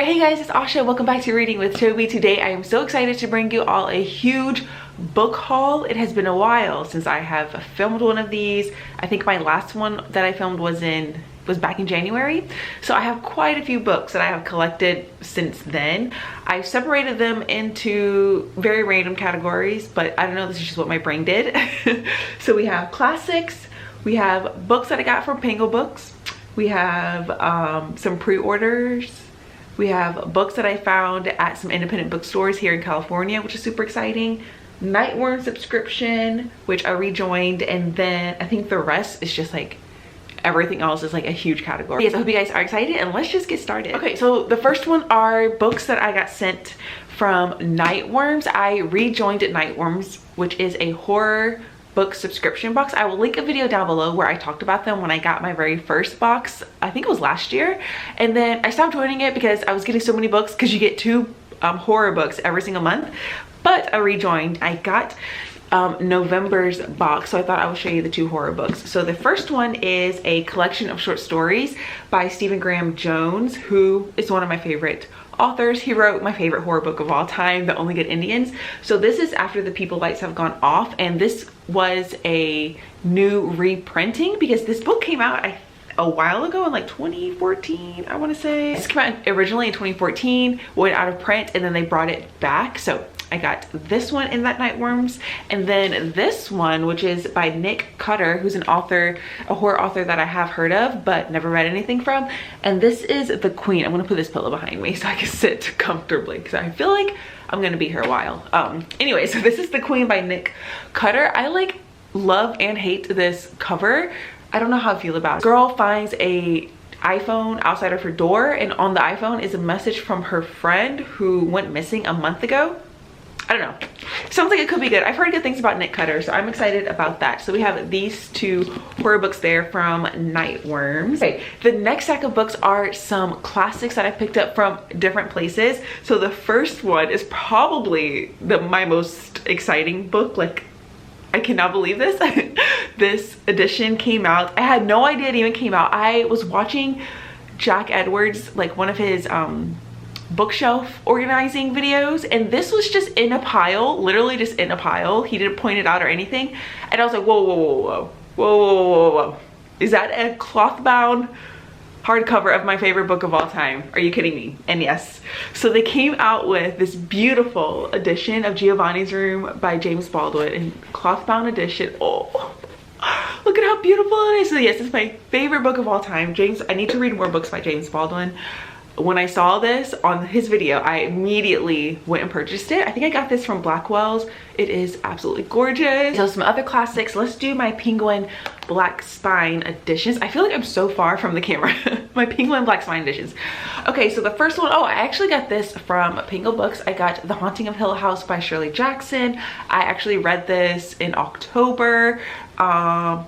Alright, hey guys, it's Asha. Welcome back to Reading with Toby. Today I am so excited to bring you all a huge book haul. It has been a while since I have filmed one of these. I think my last one that I filmed was back in January. So I have quite a few books that I have collected since then. I've separated them into very random categories, but I don't know, this is just what my brain did. So we have classics, we have books that I got from Pingo books, we have some pre-orders, we have books that I found at some independent bookstores here in California, which is super exciting. Nightworm subscription, which I rejoined, and then I think the rest is just like everything else is like a huge category. Yes, I hope you guys are excited, and let's just get started. Okay, so the first one are books that I got sent from Nightworms. I rejoined at Nightworms, which is a horror book subscription box. I will link a video down below where I talked about them when I got my very first box. I think it was last year, and then I stopped joining it because I was getting so many books, because you get two horror books every single month. But I rejoined. I got November's box, so I thought I would show you the two horror books. So the first one is a collection of short stories by Stephen Graham Jones, who is one of my favorite authors. He wrote my favorite horror book of all time, The Only Good Indians. So this is after the people lights have gone off, and this was a new reprinting because this book came out a while ago in like 2014, I want to say. This came out originally in 2014, went out of print, and then they brought it back. So I got this one in that Nightworms, and then this one, which is by Nick Cutter, who's an author, a horror author that I have heard of but never read anything from. And this is The Queen. I'm gonna put this pillow behind me so I can sit comfortably because I feel like I'm gonna be here a while. Anyway, so this is The Queen by Nick Cutter. I like love and hate this cover. I don't know how I feel about it. Girl finds a iPhone outside of her door, and on the iPhone is a message from her friend who went missing a month ago. I don't know. Sounds like it could be good. I've heard good things about Nick Cutter, so I'm excited about that. So we have these two horror books there from Nightworms. Okay, the next stack of books are some classics that I picked up from different places. So the first one is probably my most exciting book. Like, I cannot believe this. This edition came out. I had no idea it even came out. I was watching Jack Edwards, like one of his bookshelf organizing videos, and this was just in a pile, literally just in a pile. He didn't point it out or anything, and I was like, whoa, whoa, whoa, whoa, whoa, whoa, whoa, whoa. Is that a cloth bound hardcover of my favorite book of all time? Are you kidding me? And yes, so they came out with this beautiful edition of Giovanni's Room by James Baldwin, in cloth bound edition. Oh, look at how beautiful it is. So yes, it's my favorite book of all time. I need to read more books by James Baldwin. When I saw this on his video, I immediately went and purchased it. I think I got this from Blackwell's. It is absolutely gorgeous. So some other classics. Let's do my Penguin Black Spine editions. I feel like I'm so far from the camera. My Penguin Black Spine editions. Okay, so the first one, oh, I actually got this from Pingo Books. I got The Haunting of Hill House by Shirley Jackson. I actually read this in October. I'll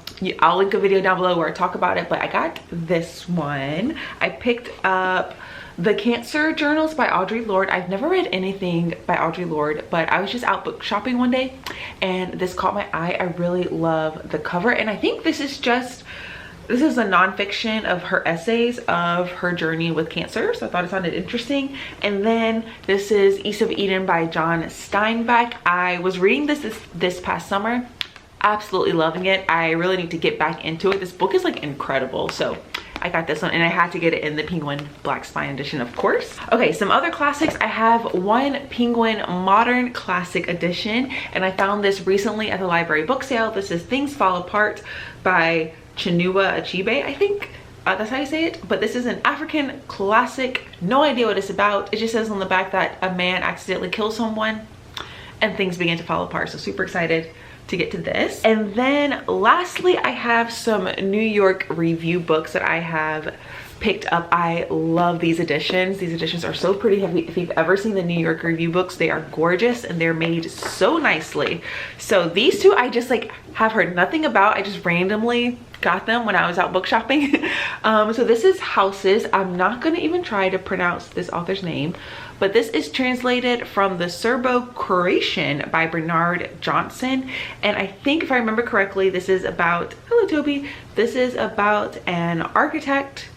link a video down below where I talk about it, but I got this one. I picked up The Cancer Journals by Audre Lorde. I've never read anything by Audre Lorde, but I was just out book shopping one day and this caught my eye. I really love the cover, and I think this is a nonfiction of her essays of her journey with cancer, so I thought it sounded interesting. And then this is East of Eden by John Steinbeck. I was reading this past summer, absolutely loving it. I really need to get back into it. This book is like incredible, so I got this one, and I had to get it in the Penguin Black Spine edition, of course. Okay, some other classics. I have one Penguin Modern Classic edition, and I found this recently at the library book sale. This is Things Fall Apart by Chinua Achebe, I think that's how you say it. But this is an African classic. No idea what it's about. It just says on the back that a man accidentally kills someone and things begin to fall apart. So super excited to get to this. And then lastly, I have some New York review books that I have picked up. I love these editions. These editions are so pretty. If you've ever seen the New York review books, they are gorgeous and they're made so nicely. So these two I just like have heard nothing about. I just randomly got them when I was out book shopping. So this is Houses. I'm not gonna even try to pronounce this author's name, but this is translated from the Serbo-Croatian by Bernard Johnson. And I think if I remember correctly, this is about, hello Toby, this is about an architect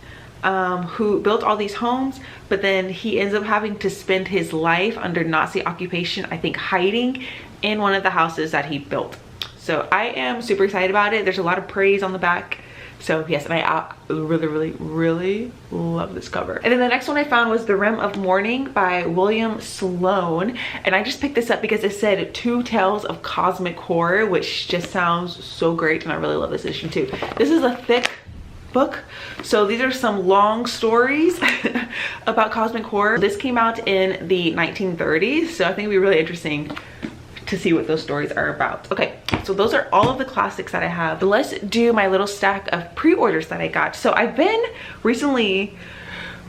who built all these homes, but then he ends up having to spend his life under Nazi occupation, I think hiding in one of the houses that he built. So I am super excited about it. There's a lot of praise on the back. So yes, and I really love this cover. And then the next one I found was The Rim of Morning by William Sloan. And I just picked this up because it said 2 Tales of Cosmic Horror, which just sounds so great. And I really love this edition too. This is a thick book, so these are some long stories about cosmic horror. This came out in the 1930s, so I think it'd be really interesting to see what those stories are about. Okay, so those are all of the classics that I have, but let's do my little stack of pre-orders that I got. So I've been recently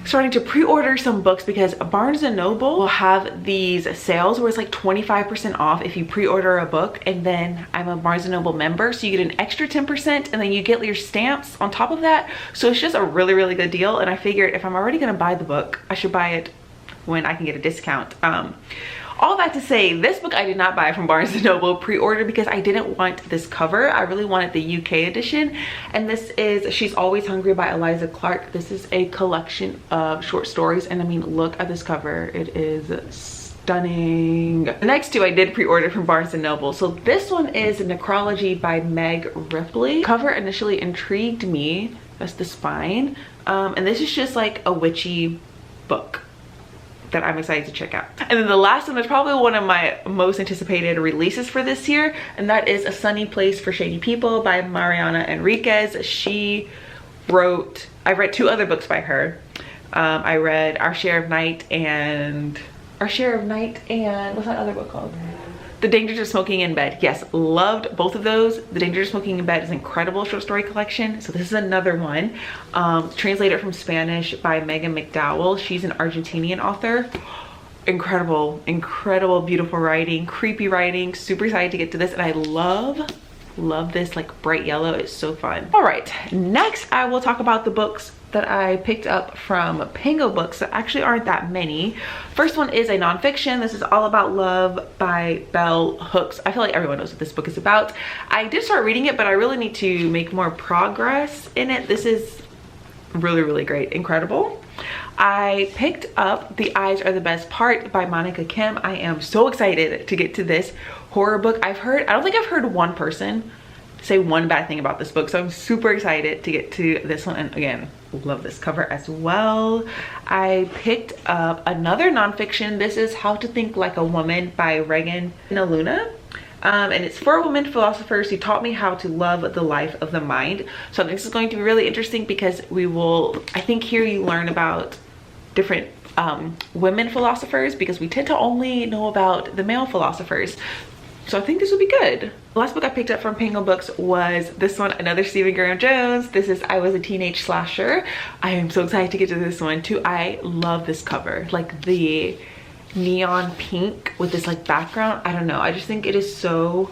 starting to pre-order some books because Barnes & Noble will have these sales where it's like 25% off if you pre-order a book, and then I'm a Barnes & Noble member, so you get an extra 10% and then you get your stamps on top of that. So it's just a really good deal, and I figured if I'm already gonna buy the book, I should buy it when I can get a discount. All that to say, this book I did not buy from Barnes & Noble pre-order because I didn't want this cover. I really wanted the UK edition. And this is She's Always Hungry by Eliza Clark. This is a collection of short stories. And I mean, look at this cover. It is stunning. The next 2 I did pre-order from Barnes & Noble. So this one is Necrology by Meg Ripley. Cover initially intrigued me. That's the spine. And this is just like a witchy book that I'm excited to check out. And then the last one is probably one of my most anticipated releases for this year, and that is A Sunny Place for Shady People by Mariana Enriquez. I read 2 other books by her. I read Our Share of Night and what's that other book called? The Dangers of Smoking in Bed. Yes, loved both of those. The Dangers of Smoking in Bed is an incredible short story collection. So this is another one. Translated from Spanish by Megan McDowell. She's an Argentinian author. Incredible, beautiful writing, creepy writing. Super excited to get to this, and I love this like bright yellow. It's so fun. All right, next I will talk about the books that I picked up from Pingo books that actually aren't that many. First one is a nonfiction. This is All About Love by Bell Hooks. I feel like everyone knows what this book is about. I did start reading it, but I really need to make more progress in it. This is really great, incredible. I picked up The Eyes Are the Best Part by Monica Kim. I am so excited to get to this horror book. I don't think I've heard one person say one bad thing about this book, so I'm super excited to get to this one. And again, love this cover as well. I picked up another nonfiction. This is How to Think Like a Woman by Regan Naluna. And it's 4 women philosophers who taught me how to love the life of the mind. So this is going to be really interesting because we will, I think here you learn about different women philosophers, because we tend to only know about the male philosophers. So I think this will be good. The last book I picked up from Pingo Books was this one, another Stephen Graham Jones. This is I Was a Teenage Slasher. I am so excited to get to this one too. I love this cover, like the neon pink with this like background. I don't know, I just think it is so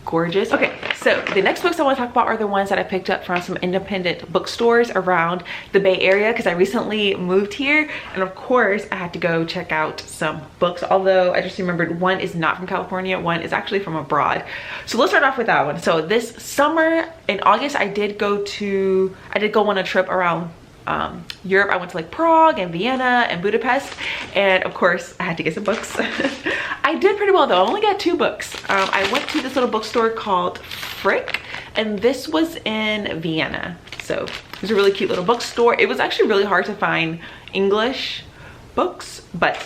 gorgeous. Okay, so the next books I want to talk about are the ones that I picked up from some independent bookstores around the Bay Area, because I recently moved here, and of course I had to go check out some books, although I just remembered one is not from California, one is actually from abroad. So let's start off with that one. So this summer in August I did go on a trip around Europe. I went to like Prague and Vienna and Budapest, and of course I had to get some books. I did pretty well though. I only got 2 books. I went to this little bookstore called Frick, and this was in Vienna. So it was a really cute little bookstore. It was actually really hard to find English books, but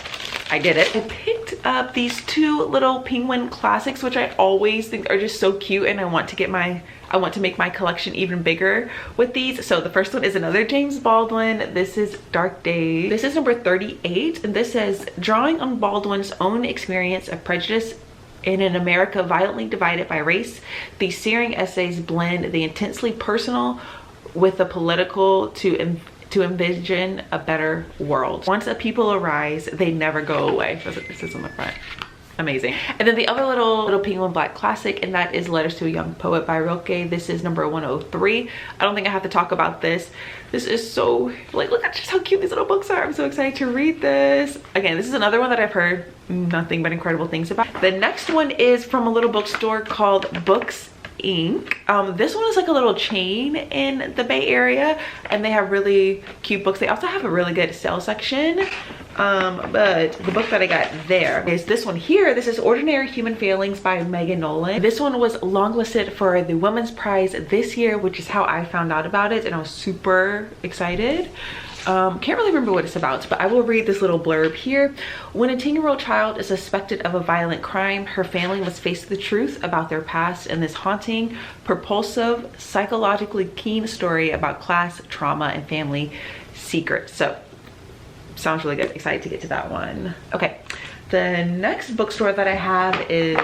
I did it. I picked up these 2 little penguin classics, which I always think are just so cute, and I want to make my collection even bigger with these. So the first one is another James Baldwin. This is Dark Days. This is number 38, and this says, drawing on Baldwin's own experience of prejudice in an America violently divided by race, these searing essays blend the intensely personal with the political to envision a better world. Once a people arise, they never go away. That's what this is on the front. Amazing. And then the other little penguin black classic, and that is Letters to a Young Poet by Rilke. This is number 103. I don't think I have to talk about this. This is so, like, look at just how cute these little books are. I'm so excited to read this. Again, this is another one that I've heard nothing but incredible things about. The next one is from a little bookstore called Books Inc. This one is like a little chain in the Bay Area, and they have really cute books. They also have a really good sale section. But the book that I got there is this one here. This is Ordinary Human Failings by Megan Nolan. This one was longlisted for the Women's Prize this year, which is how I found out about it, and I was super excited. Can't really remember what it's about, but I will read this little blurb here. When a 10-year-old child is suspected of a violent crime, her family must face the truth about their past in this haunting, propulsive, psychologically keen story about class, trauma, and family secrets. So, sounds really good. Excited to get to that one. Okay, the next bookstore that I have is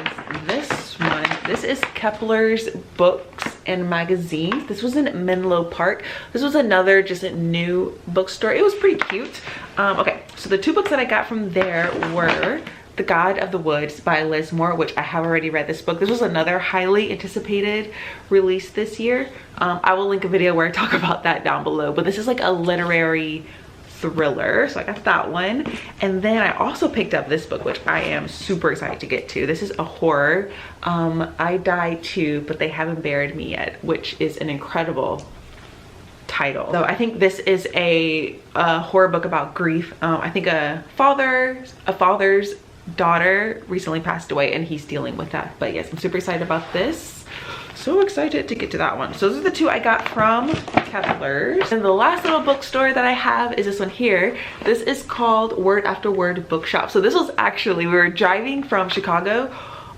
this one. This is Kepler's Books and Magazines. This was in Menlo Park. This was another just a new bookstore. It was pretty cute. Okay, so the two books that I got from there were The God of the Woods by Liz Moore, which I have already read this book. This was another highly anticipated release this year. I will link a video where I talk about that down below, but this is like a literary thriller, so I got that one. And then I also picked up this book, which I am super excited to get to. This is a horror, I Die Too, But They Haven't Buried Me Yet, which is an incredible title. So I think this is a horror book about grief. I think a father's daughter recently passed away, and he's dealing with that. But yes, I'm super excited about this. So excited to get to that one. So those are the two I got from Kepler's. And the last little bookstore that I have is this one here. This is called Word After Word Bookshop. So this was actually, we were driving from Chicago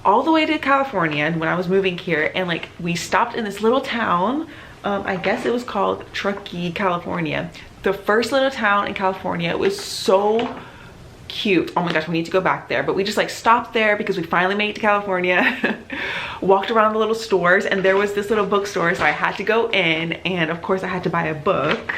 all the way to California when I was moving here, and like we stopped in this little town. I guess it was called Truckee, California. The first little town in California. It was so cute. Oh my gosh, we need to go back there. But we just like stopped there because we finally made it to California. Walked around the little stores, and there was this little bookstore, so I had to go in, and of course I had to buy a book.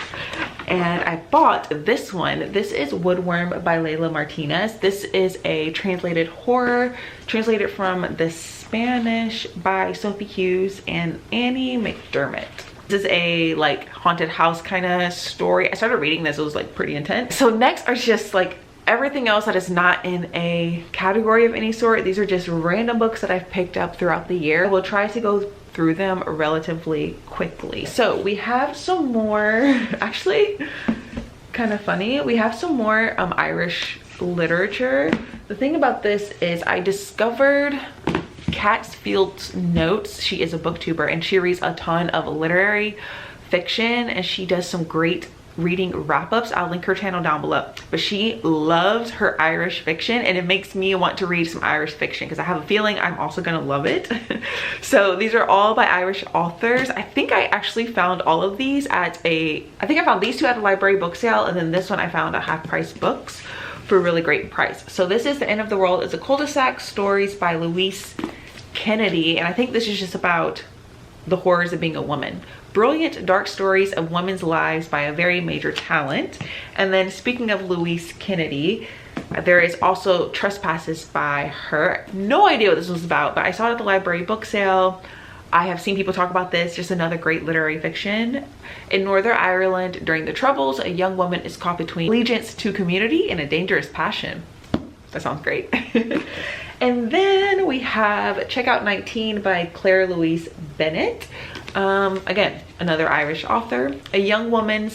And I bought this one. This is Woodworm by Layla Martinez. This is a translated horror, translated from the Spanish by Sophie Hughes and Annie McDermott. This is a like haunted house kind of story. I started reading this, it was like pretty intense. So next are just like everything else that is not in a category of any sort. These are just random books that I've picked up throughout the year. We'll try to go through them relatively quickly. So we have some more, actually kind of funny, we have some more Irish literature. The thing about this is I discovered Catsfield's Notes. She is a booktuber, and she reads a ton of literary fiction, and she does some great reading wrap-ups. I'll link her channel down below, but she loves her Irish fiction, and it makes me want to read some Irish fiction because I have a feeling I'm also gonna love it. So these are all by Irish authors. I think I actually found all of these at I think I found these two at a library book sale, and then this one I found at Half Price Books for a really great price. So this is The End of the World. It's a cul-de-sac stories by Louise Kennedy, and I think this is just about the horrors of being a woman. Brilliant dark stories of women's lives by a very major talent. And then speaking of Louise Kennedy, there is also Trespasses by her. No idea what this was about, but I saw it at the library book sale. I have seen people talk about this, just another great literary fiction. In Northern Ireland during the Troubles, a young woman is caught between allegiance to community and a dangerous passion. That sounds great. And then we have Checkout 19 by Claire Louise Bennett. Again, another Irish author. A young woman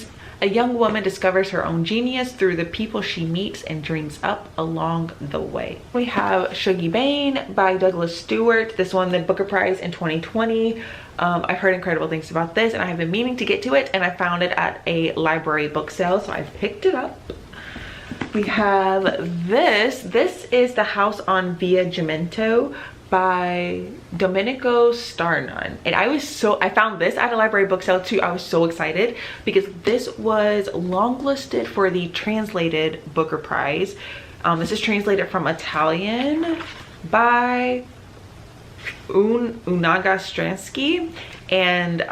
discovers her own genius through the people she meets and dreams up along the way. We have Shuggie Bain by Douglas Stewart. This won the Booker Prize in 2020. I've heard incredible things about this, and I have been meaning to get to it, and I found it at a library book sale, so I picked it up. We have this. This is The House on Via Gimento by Domenico Starnun. And I found this at a library book sale too. I was so excited because this was longlisted for the translated Booker Prize. This is translated from Italian by Unaga Stransky. And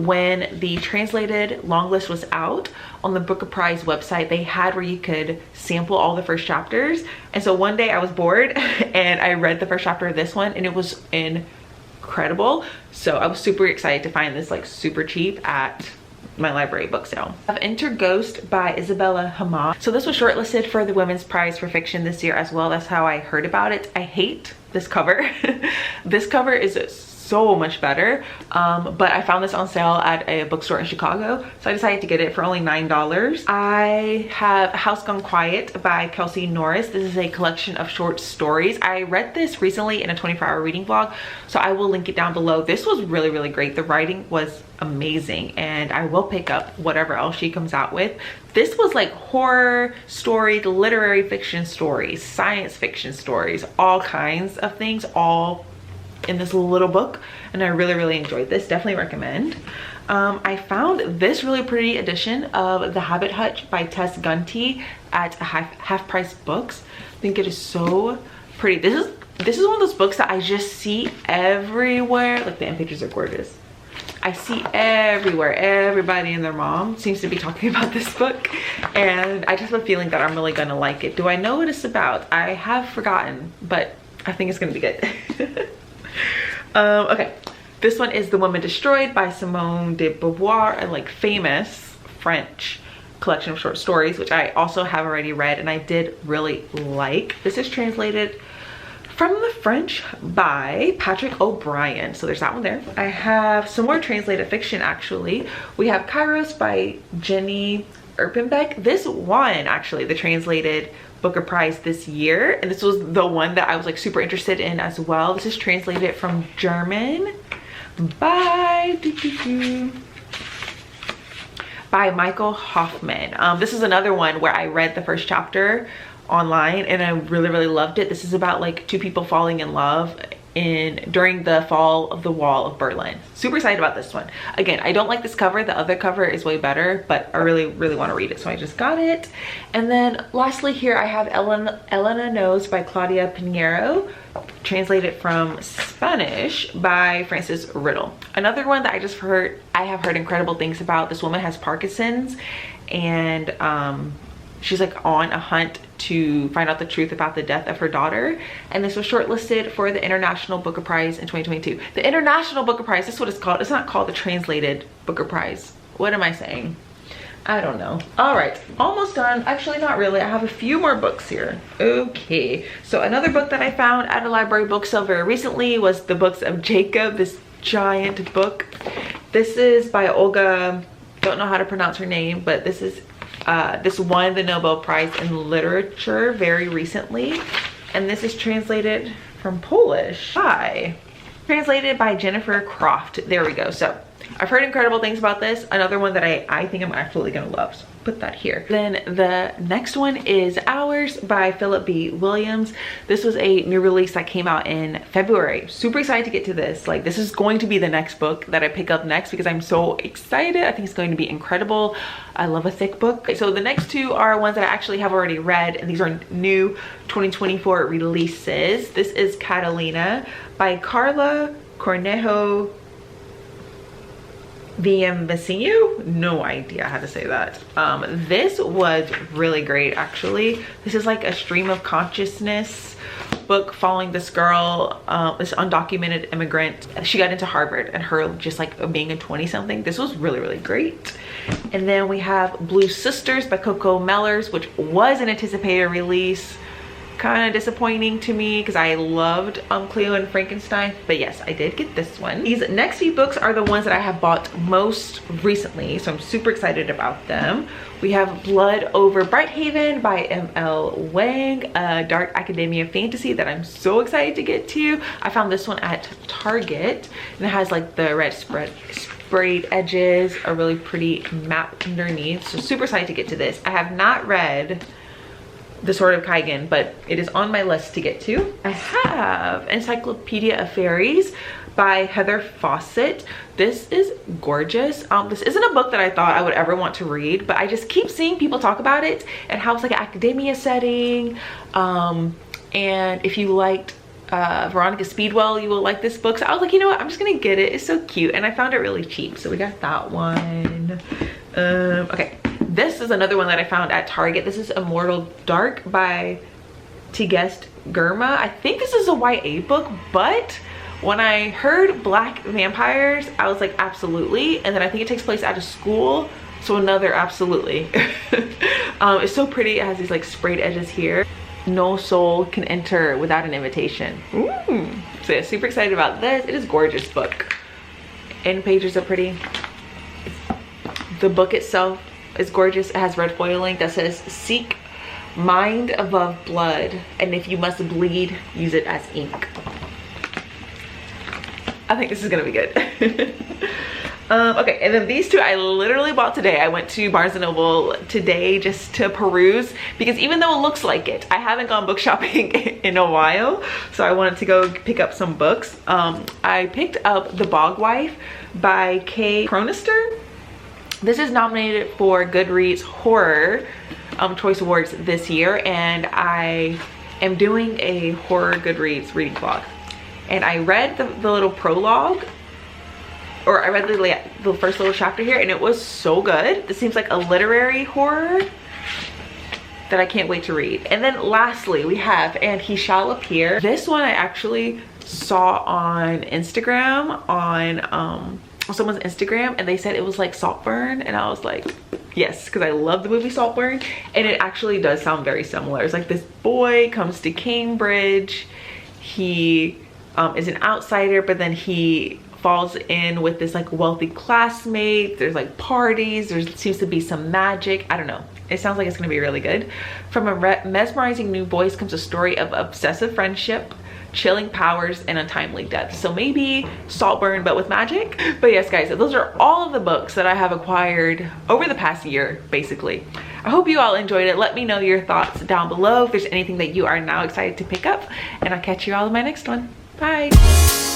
when the translated long list was out on the Booker Prize website, they had where you could sample all the first chapters. And so one day I was bored and I read the first chapter of this one, and it was incredible. So I was super excited to find this like super cheap at my library book sale. I have Enter Ghost by Isabella Hamas. So this was shortlisted for the Women's Prize for Fiction this year as well. That's how I heard about it. I hate this cover. This cover is so much better. But I found this on sale at a bookstore in Chicago, so I decided to get it for only $9. I have House Gone Quiet by Kelsey Norris. This is a collection of short stories. I read this recently in a 24-hour reading vlog, so I will link it down below. This was really, really great. The writing was amazing, and I will pick up whatever else she comes out with. This was like horror stories, literary fiction stories, science fiction stories, all kinds of things, all in this little book, and I really, really enjoyed this. Definitely recommend. I found this really pretty edition of The Habit Hutch by Tess Gunty at Half Price Books. I think it is so pretty. This is one of those books that I just see everywhere. Like, the end pages are gorgeous. I see everywhere, everybody and their mom seems to be talking about this book, and I just have a feeling that I'm really gonna like it. Do I know what it's about? I have forgotten, but I think it's gonna be good. Okay, this one is The Woman Destroyed by Simone de Beauvoir, a like famous French collection of short stories, which I also have already read and I did really like. This is translated from the French by Patrick O'Brien, so there's that one there. I have some more translated fiction actually. We have Kairos by Jenny Erpenbeck. This won actually the translated Booker Prize this year, and this was the one that I was like super interested in as well. This is translated from German by Michael Hoffman. This is another one where I read the first chapter online and I really, really loved it. This is about like two people falling in love during the fall of the wall of Berlin. Super excited about this one. Again, I don't like this cover. The other cover is way better, but I really, really want to read it, so I just got it. And then lastly here I have Elena Knows by Claudia Pinheiro, translated from Spanish by Frances Riddle. Another one that I have heard incredible things about. This woman has Parkinson's, and she's like on a hunt to find out the truth about the death of her daughter, and this was shortlisted for the International Booker Prize in 2022. The International Booker Prize, that's what it's called. It's not called the Translated Booker Prize. What am I saying? I don't know. All right, almost done. Actually, not really. I have a few more books here. Okay, so another book that I found at a library book sale very recently was The Books of Jacob, this giant book. This is by Olga, don't know how to pronounce her name, but this won the Nobel Prize in Literature very recently, and this is translated from Polish translated by Jennifer Croft. There we go. So I've heard incredible things about this. Another one that I think I'm absolutely gonna love, so put that here. Then the next one is Hours by Philip B. Williams. This was a new release that came out in February. Super excited to get to this. Like, this is going to be the next book that I pick up next because I'm so excited. I think it's going to be incredible. I love a thick book. So the next two are ones that I actually have already read, and these are new 2024 releases. This is Catalina by Carla Cornejo Villavicencio. No idea how to say that. This was really great actually. This is like a stream of consciousness book following this girl, this undocumented immigrant. She got into Harvard, and her just like being a 20-something. This was really, really great. And then we have Blue Sisters by Coco Mellers, which was an anticipated release. Kind of disappointing to me because I loved Cleo and Frankenstein, but yes, I did get this one. These next few books are the ones that I have bought most recently, so I'm super excited about them. We have Blood Over Brighthaven by M.L. Wang, a dark academia fantasy that I'm so excited to get to. I found this one at Target, and it has like the red sprayed edges, a really pretty map underneath, so super excited to get to this. I have not read The Sword of Kaigen, but it is on my list to get to. I have Encyclopedia of Fairies by Heather Fawcett. This is gorgeous. This isn't a book that I thought I would ever want to read, but I just keep seeing people talk about it and how it's like an academia setting. And if you liked Veronica Speedwell, you will like this book. So I was like, you know what, I'm just gonna get it. It's so cute, and I found it really cheap, so we got that one. Okay. This is another one that I found at Target. This is Immortal Dark by Tigest Girma. I think this is a YA book, but when I heard black vampires, I was like, absolutely. And then I think it takes place at a school, so another absolutely. It's so pretty. It has these like sprayed edges here. no soul can enter without an invitation. So yeah, super excited about this. It is a gorgeous book. End pages are pretty. The book itself is gorgeous. It has red foiling that says, "Seek mind above blood, and if you must bleed, use it as ink." I think this is gonna be good. Okay, and then these two I literally bought today. I went to Barnes & Noble today just to peruse, because even though it looks like it, I haven't gone book shopping in a while, so I wanted to go pick up some books. I picked up The Bog Wife by Kay Cronister. This is nominated for Goodreads Horror Choice Awards this year, and I am doing a horror Goodreads reading vlog. And I read the little prologue, or I read the first little chapter here, and it was so good. This seems like a literary horror that I can't wait to read. And then lastly, we have And He Shall Appear. This one I actually saw on Instagram, on someone's Instagram, and they said it was like Saltburn, and I was like, yes, because I love the movie Saltburn, and it actually does sound very similar. It's like this boy comes to Cambridge. He is an outsider, but then he falls in with this like wealthy classmate. There's like parties, there seems to be some magic. I don't know, it sounds like it's gonna be really good. From a mesmerizing new voice comes a story of obsessive friendship, chilling powers, and untimely death. So maybe Saltburn but with magic. But yes guys, those are all of the books that I have acquired over the past year basically. I hope you all enjoyed it. Let me know your thoughts down below if there's anything that you are now excited to pick up, and I'll catch you all in my next one. Bye.